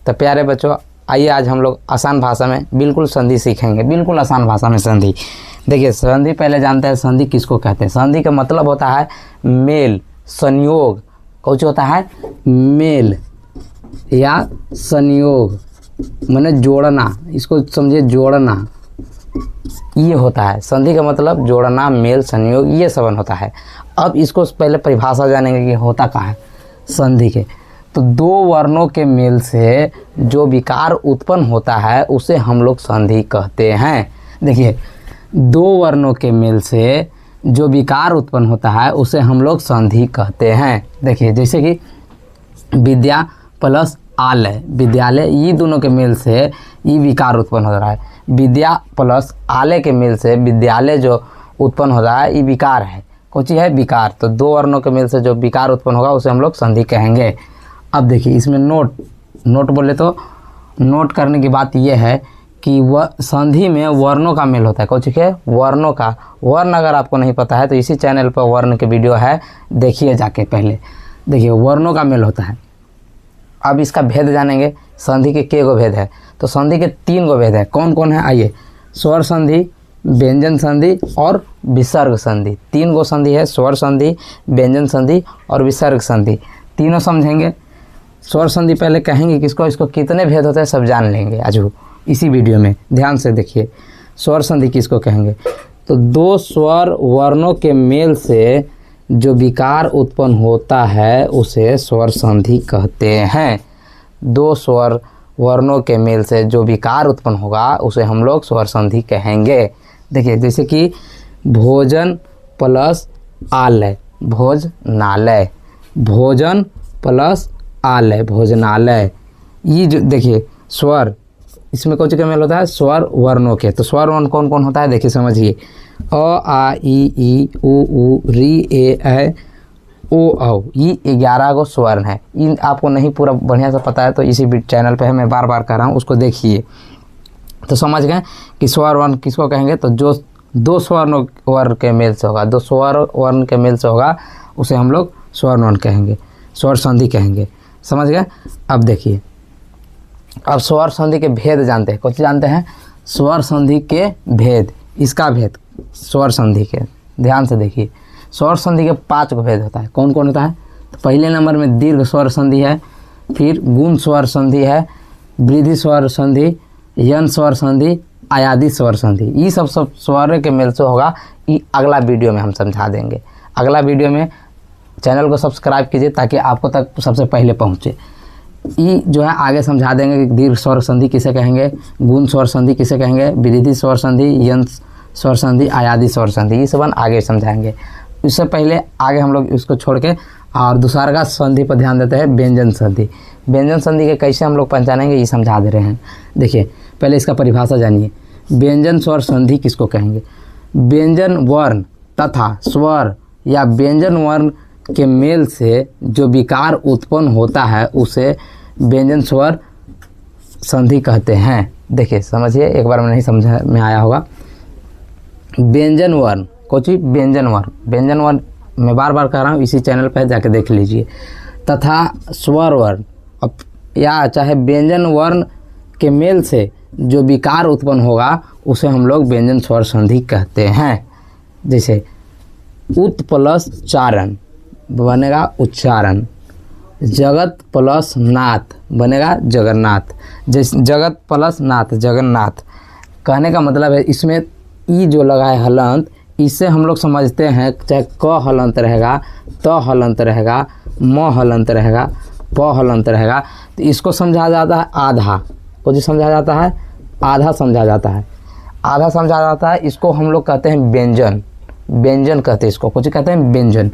तो प्यारे बच्चों, आइए आज हम लोग आसान भाषा में बिल्कुल संधि सीखेंगे, बिल्कुल आसान भाषा में संधि। देखिए संधि पहले जानते हैं संधि किसको कहते हैं। संधि का मतलब होता है मेल, संयोग। कुछ होता है मेल या संयोग, माने जोड़ना, इसको समझिए जोड़ना, ये होता है संधि का मतलब जोड़ना, मेल, संयोग, ये सबन होता है। अब इसको पहले परिभाषा जानेंगे कि होता क्या है संधि के। तो दो वर्णों के मेल से जो विकार उत्पन्न होता है उसे हम लोग संधि कहते हैं। देखिए दो वर्णों के मेल से जो विकार उत्पन्न होता है उसे हम लोग संधि कहते हैं। देखिए जैसे कि विद्या प्लस आलय, विद्यालय, ये दोनों के मेल से ये विकार उत्पन्न हो रहा है। विद्या प्लस आलय के मेल से विद्यालय जो उत्पन्न हो रहा है ये विकार है। कौन चीज़ है? विकार। तो दो वर्णों के मेल से जो विकार उत्पन्न होगा उसे हम लोग संधि कहेंगे। अब देखिए इसमें नोट बोले तो नोट करने की बात यह है कि वह संधि में वर्णों का मेल होता है। कौन चीज़ है? वर्णों का। वर्ण अगर आपको नहीं पता है तो इसी चैनल पर वर्ण के वीडियो है, देखिए जाके पहले। देखिए वर्णों का मेल होता है। अब इसका भेद जानेंगे। संधि के गो भेद है? तो संधि के 3 गो भेद है। कौन कौन है? आइए, स्वर संधि, व्यंजन संधि और विसर्ग संधि। 3 गो संधि है, स्वर संधि, व्यंजन संधि और विसर्ग संधि। तीनों समझेंगे। स्वर संधि पहले कहेंगे किसको, इसको कितने भेद होते हैं सब जान लेंगे आज इसी वीडियो में। ध्यान से देखिए स्वर संधि किसको कहेंगे। तो दो स्वर वर्णों के मेल से जो विकार उत्पन्न होता है उसे स्वर संधि कहते हैं। दो स्वर वर्णों के मेल से जो विकार उत्पन्न होगा उसे हम लोग स्वर संधि कहेंगे। देखिए जैसे कि भोजन प्लस आलय, भोजनालय, भोजन प्लस आलय, भोजनालय। ये जो देखिए स्वर, इसमें कौन सा मेल होता है? स्वर वर्णों के। तो स्वर वर्ण कौन कौन होता है देखिए समझिए। अ आ ई उ री ए ऐ ओ औ, ये 11 गो स्वर्ण है। इन आपको नहीं पूरा बढ़िया से पता है तो इसी चैनल पे है, मैं बार बार कह रहा हूँ, उसको देखिए तो समझ गए कि स्वर वर्ण किसको कहेंगे। तो जो दो स्वर्ण वर्ण के मेल से होगा, दो स्वर वर्ण के मेल से होगा उसे हम लोग स्वर वर्ण कहेंगे, स्वर संधि कहेंगे। समझ गए? अब देखिए, अब स्वर संधि के भेद जानते हैं। कुछ जानते हैं? स्वर संधि के भेद, इसका भेद स्वर संधि के। ध्यान से देखिए, स्वर संधि के 5 को भेद होता है। कौन कौन होता है? तो पहले नंबर में दीर्घ स्वर संधि है, फिर गुण स्वर संधि है, वृद्धि स्वर संधि, यन स्वर संधि, आयादी स्वर संधि। ये सब स्वर के मेल से होगा। ये अगला वीडियो में हम समझा देंगे। अगला वीडियो में चैनल को सब्सक्राइब कीजिए ताकि आपको तक सबसे पहले पहुँचे। ये जो है आगे समझा देंगे कि दीर्घ स्वर संधि किसे कहेंगे, गुण स्वर संधि किसे कहेंगे, वृद्धि स्वर संधि, यन स्वर संधि, आयादी स्वर संधि, ये सब आगे समझाएंगे। इससे पहले आगे हम लोग इसको छोड़ के और दूसरा का संधि पर ध्यान देते हैं, व्यंजन संधि। व्यंजन संधि के कैसे हम लोग पहचानेंगे ये समझा दे रहे हैं। देखिए पहले इसका परिभाषा जानिए। व्यंजन स्वर संधि किसको कहेंगे? व्यंजन वर्ण तथा स्वर या व्यंजन वर्ण के मेल से जो विकार उत्पन्न होता है उसे व्यंजन स्वर संधि कहते हैं। देखिए समझिए, एक बार में नहीं समझ में आया होगा। व्यंजन वर्ण, कुछ व्यंजन वर्ण, व्यंजन वर्ण मैं बार बार कह रहा हूँ, इसी चैनल पर जाके देख लीजिए। तथा स्वर वर्ण, अब या चाहे व्यंजन वर्ण के मेल से जो विकार उत्पन्न होगा उसे हम लोग व्यंजन स्वर संधि कहते हैं। जैसे उत प्लस चारण बनेगा उच्चारण, जगत प्लस नाथ बनेगा जगन्नाथ। जैसे जगत प्लस नाथ, जगन्नाथ। कहने का मतलब है इसमें ई जो लगा है हलंत, इससे हम लोग समझते हैं चाहे क हलंत रहेगा, त हलंत रहेगा, म हलंत रहेगा, प हलंत रहेगा, तो इसको समझा जाता है आधा। कुछ समझा जाता है आधा, समझा जाता है आधा, समझा जाता है। इसको हम लोग कहते हैं व्यंजन, व्यंजन कहते हैं इसको, कुछ कहते हैं व्यंजन।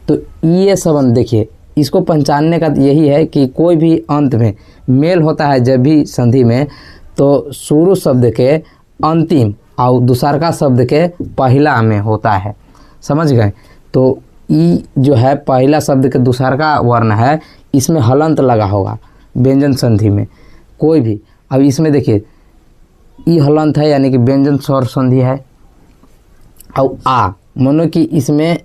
तो ये संबंध देखिए, इसको पहचानने का यही है कि कोई भी अंत में मेल होता है जब भी संधि में, तो शुरू शब्द के अंतिम और दूसरा शब्द के पहला में होता है। समझ गए? तो ई जो है पहला शब्द के दूसरा वर्ण है, इसमें हलंत लगा होगा व्यंजन संधि में कोई भी। अब इसमें देखिए ई हलंत है यानी कि व्यंजन स्वर संधि है। और आ मानो कि इसमें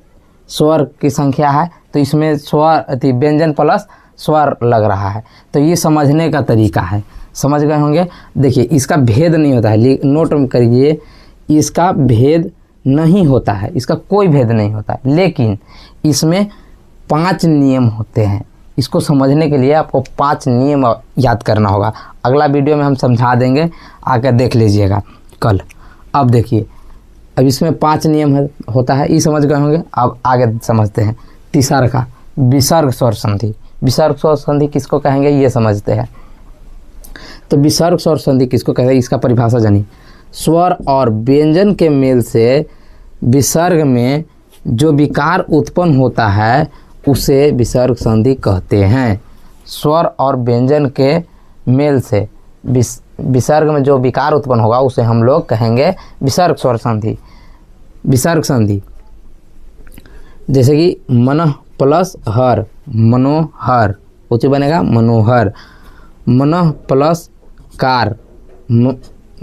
स्वर की संख्या है तो इसमें स्वर व्यंजन प्लस स्वर लग रहा है। तो ये समझने का तरीका है, समझ गए होंगे। देखिए इसका भेद नहीं होता है, नोट करिए, इसका भेद नहीं होता है, इसका कोई भेद नहीं होता है, लेकिन इसमें 5 नियम होते हैं। इसको समझने के लिए आपको 5 नियम याद करना होगा। अगला वीडियो में हम समझा देंगे, आकर देख लीजिएगा कल। अब देखिए, अब इसमें 5 नियम होता है, ये समझ गए होंगे। अब आगे समझते हैं तीसरा का विसर्ग स्वर संधि। विसर्ग स्वर संधि किसको कहेंगे ये समझते हैं। तो विसर्ग स्वर संधि किसको कहते हैं, इसका परिभाषा जानिए। स्वर और व्यंजन के मेल से विसर्ग में जो विकार उत्पन्न होता है उसे विसर्ग संधि कहते हैं। स्वर और व्यंजन के मेल से विसर्ग में जो विकार उत्पन्न होगा उसे हम लोग कहेंगे विसर्ग स्वर संधि। विसर्ग संधि जैसे कि मनः प्लस हर, मनोहर, उच्च बनेगा मनोहर। मनः प्लस कार,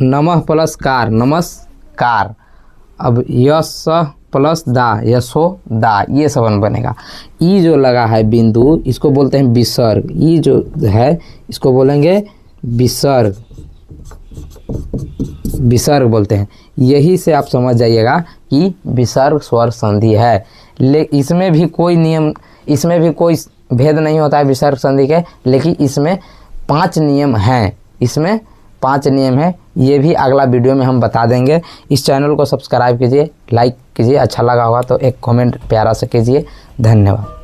नमः प्लस कार, नमस्कार। अब यश प्लस दा, यशोदा, ये सबन बनेगा। ई जो लगा है बिंदु, इसको बोलते हैं विसर्ग। ई जो है इसको बोलेंगे विसर्ग, विसर्ग बोलते हैं। यही से आप समझ जाइएगा कि विसर्ग स्वर संधि है। इसमें भी कोई नियम, इसमें भी कोई भेद नहीं होता है विसर्ग संधि के, लेकिन इसमें 5 नियम हैं। इसमें 5 नियम है, ये भी अगला वीडियो में हम बता देंगे। इस चैनल को सब्सक्राइब कीजिए, लाइक कीजिए, अच्छा लगा होगा तो एक कमेंट प्यारा से कीजिए। धन्यवाद।